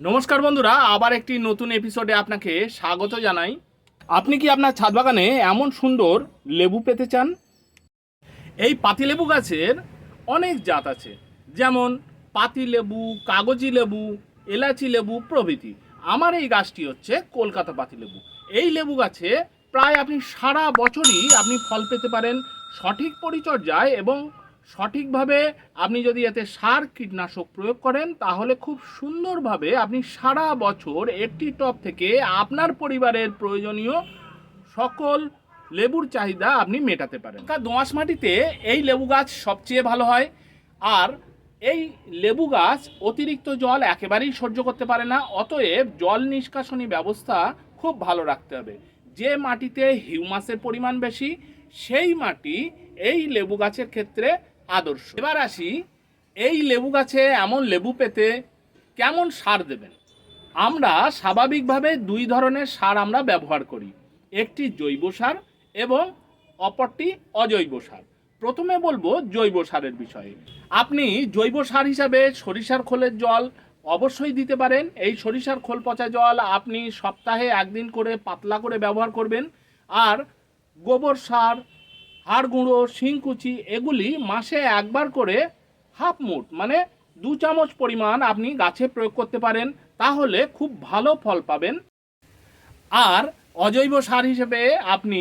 নমস্কার বন্ধুরা, আবার একটি নতুন এপিসোডে আপনাকে স্বাগত জানাই। আপনি কি আপনার ছাদ বাগানে এমন সুন্দর লেবু পেতে চান? এই পাতিলেবু গাছের অনেক জাত আছে, যেমন পাতিলেবু, কাগজি লেবু, এলাচি লেবু প্রভৃতি। আমার এই গাছটি হচ্ছে কলকাতা পাতিলেবু। এই লেবু গাছে প্রায় আপনি সারা বছরই আপনি ফল পেতে পারেন সঠিক পরিচর্যায়, এবং সঠিকভাবে আপনি যদি এতে সার কীটনাশক প্রয়োগ করেন তাহলে খুব সুন্দরভাবে আপনি সারা বছর একটি টব থেকে আপনার পরিবারের প্রয়োজনীয় সকল লেবুর চাহিদা আপনি মেটাতে পারেন। দোআঁশ মাটিতে এই লেবু গাছ সবচেয়ে ভালো হয়। আর এই লেবু গাছ অতিরিক্ত জল একেবারেই সহ্য করতে পারে না, অতএব জল নিষ্কাশনী ব্যবস্থা খুব ভালো রাখতে হবে। যে মাটিতে হিউমাসের পরিমাণ বেশি সেই মাটি এই লেবু গাছের ক্ষেত্রে আদর্শ। এবার আসি, এই লেবু গাছে এমন লেবু পেতে কেমন সার দেবেন। আমরা স্বাভাবিকভাবে দুই ধরনের সার আমরা ব্যবহার করি, একটি জৈব সার এবং অপরটি অজৈব সার। প্রথমে বলবো জৈব সারের বিষয়ে। আপনি জৈব সার হিসাবে সরিষার খোলের জল অবশ্যই দিতে পারেন। এই সরিষার খোল পচা জল আপনি সপ্তাহে একদিন করে পাতলা করে ব্যবহার করবেন। আর গোবর সার, হাড় গুঁড়ো, শিংকুচি এগুলি মাসে একবার করে হাফ মুঠ মানে 2 চামচ পরিমাণ আপনি গাছে প্রয়োগ করতে পারেন, তাহলে খুব ভালো ফল পাবেন। আর অজৈব সার হিসেবে আপনি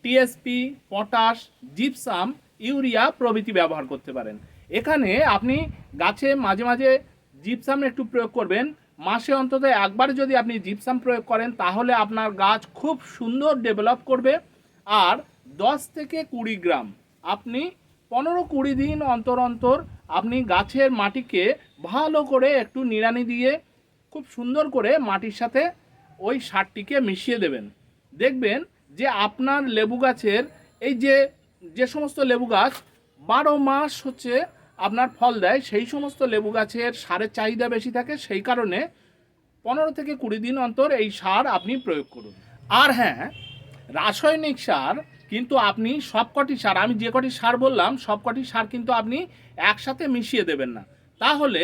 টিএসপি, পটাশ, জিপসাম, ইউরিয়া প্রভৃতি ব্যবহার করতে পারেন। এখানে আপনি গাছে মাঝে মাঝে জিপসাম একটু প্রয়োগ করবেন। মাসে অন্তত একবার যদি আপনি জিপসাম প্রয়োগ করেন তাহলে আপনার গাছ খুব সুন্দর ডেভেলপ করবে। আর 10 থেকে 20 গ্রাম আপনি 15-20 দিন অন্তর অন্তর আপনি গাছের মাটিকে ভালো করে একটু নিড়ানি দিয়ে খুব সুন্দর করে মাটির সাথে ওই সারটিকে মিশিয়ে দেবেন। দেখবেন যে আপনার লেবু গাছের এই যে যে সমস্ত লেবু গাছ 12 মাস হচ্ছে আপনার ফল দেয়, সেই সমস্ত লেবু গাছের সারের চাহিদা বেশি থাকে, সেই কারণে 15 থেকে 20 দিন অন্তর এই সার আপনি প্রয়োগ করুন। আর হ্যাঁ, রাসায়নিক সার কিন্তু আপনি সবকটি সার, আমি যে কটি সার বললাম সবকটি সার কিন্তু আপনি একসাথে মিশিয়ে দেবেন না, তাহলে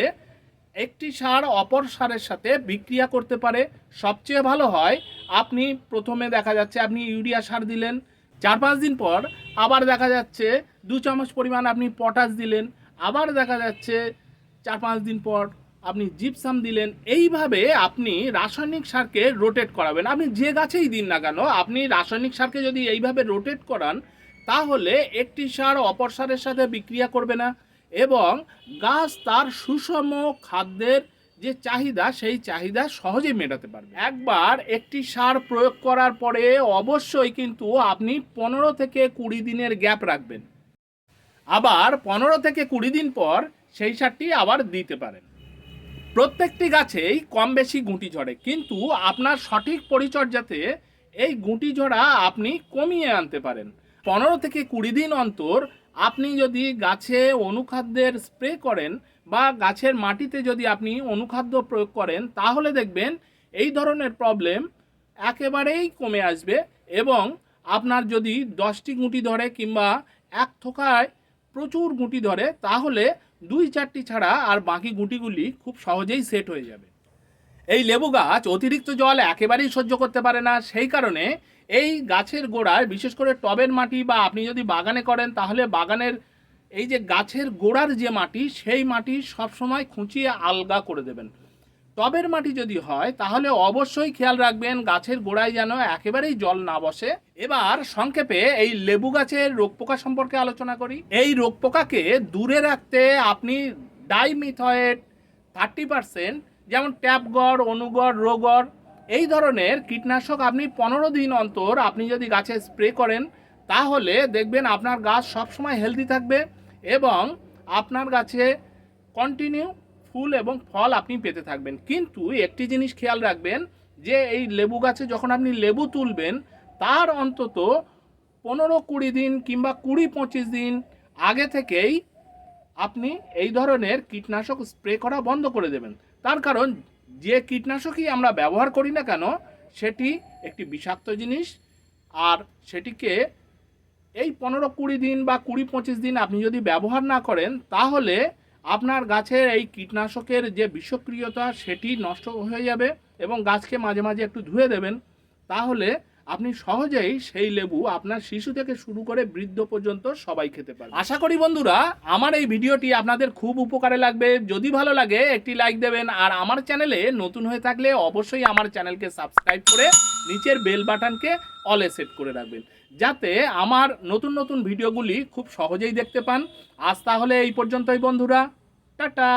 একটি সার অপর সারের সাথে বিক্রিয়া করতে পারে। সবচেয়ে ভালো হয় আপনি প্রথমে দেখা যাচ্ছে আপনি ইউরিয়া সার দিলেন, 4-5 দিন পর আবার দেখা যাচ্ছে 2 চামচ পরিমাণ আপনি পটাশ দিলেন, আবার দেখা যাচ্ছে 4-5 দিন পর আপনি জিপসাম দিলেন। এইভাবে আপনি রাসায়নিক সারকে রোটেট করাবেন। আপনি যে গাছেই দিন না কেন, আপনি রাসায়নিক সারকে যদি এইভাবে রোটেট করান তাহলে একটি সার অপর সারের সাথে বিক্রিয়া করবে না, এবং গাছ তার সুষম খাদ্যের যে চাহিদা সেই চাহিদা সহজেই মেটাতে পারবে। একবার একটি সার প্রয়োগ করার পরে অবশ্যই কিন্তু আপনি 15 থেকে 20 দিনের গ্যাপ রাখবেন। আবার 15 থেকে 20 দিন পর সেই সারটি আবার দিতে পারেন। প্রত্যেকটি গাছেই কম বেশি গুঁটি ঝরে, কিন্তু আপনার সঠিক পরিচর্যাতে এই গুঁটি ঝরা আপনি কমিয়ে আনতে পারেন। 15 থেকে 20 দিন অন্তর আপনি যদি গাছে অনুখাদ্যের স্প্রে করেন বা গাছের মাটিতে যদি আপনি অনুখাদ্য প্রয়োগ করেন তাহলে দেখবেন এই ধরনের প্রবলেম একেবারেই কমে আসবে। এবং আপনার যদি 10টি গুঁটি ধরে কিংবা এক থোকায় প্রচুর গুঁটি ধরে তাহলে 2-4টি ছাড়া আর বাকি গুঁটিগুলি খুব সহজেই সেট হয়ে যাবে। এই লেবু গাছ অতিরিক্ত জল একেবারেই সহ্য করতে পারে না, সেই কারণে এই গাছের গোড়ায় বিশেষ করে টবের মাটি বা আপনি যদি বাগানে করেন তাহলে বাগানের এই যে গাছের গোড়ার যে মাটি সেই মাটি সবসময় খুঁচিয়ে আলগা করে দেবেন। টবের মাটি যদি হয় তাহলে অবশ্যই খেয়াল রাখবেন গাছের গোড়ায় যেন একেবারেই জল না বসে। এবার সংক্ষেপে এই লেবু গাছের রোগ পোকা সম্পর্কে আলোচনা করি। এই রোগ পোকাকে দূরে রাখতে আপনি ডাইমিথয়েট 30%, যেমন ট্যাপগড়, অনুগড়, রোগড় এই ধরনের কীটনাশক আপনি 15 দিন অন্তর আপনি যদি গাছে স্প্রে করেন তাহলে দেখবেন আপনার গাছ সবসময় হেলদি থাকবে এবং আপনার গাছে কন্টিনিউ ফুল এবং ফল আপনি পেতে থাকবেন। কিন্তু একটি জিনিস খেয়াল রাখবেন যে এই লেবু গাছে যখন আপনি লেবু তুলবেন তার অন্তত 15-20 দিন কিংবা 20-25 দিন আগে থেকেই আপনি এই ধরনের কীটনাশক স্প্রে করা বন্ধ করে দেবেন। তার কারণ যে কীটনাশকই আমরা ব্যবহার করি না কেন সেটি একটি বিষাক্ত জিনিস, আর সেটিকে এই 15-20 দিন বা 20-25 দিন আপনি যদি ব্যবহার না করেন তাহলে আপনার গাছের এই কীটনাশকের যে বিষক্রিয়তা সেটি নষ্ট হয়ে যাবে এবং গাছকে মাঝে মাঝে একটু ধুয়ে দেবেন, তাহলে আপনি সহজেই সেই লেবু আপনার শিশু থেকে শুরু করে বৃদ্ধ পর্যন্ত সবাই খেতে পারবে। আশা করি বন্ধুরা আমার এই ভিডিওটি আপনাদের খুব উপকারে লাগবে। যদি ভালো লাগে একটি লাইক দেবেন, আর আমার চ্যানেলে নতুন হয়ে থাকলে অবশ্যই আমার চ্যানেলকে সাবস্ক্রাইব করে নিচের বেল বাটনকে অলে সেট করে রাখবেন, যাতে আমার নতুন নতুন ভিডিওগুলি খুব সহজেই দেখতে পান। আজ তাহলে এই পর্যন্তই বন্ধুরা, টাটা।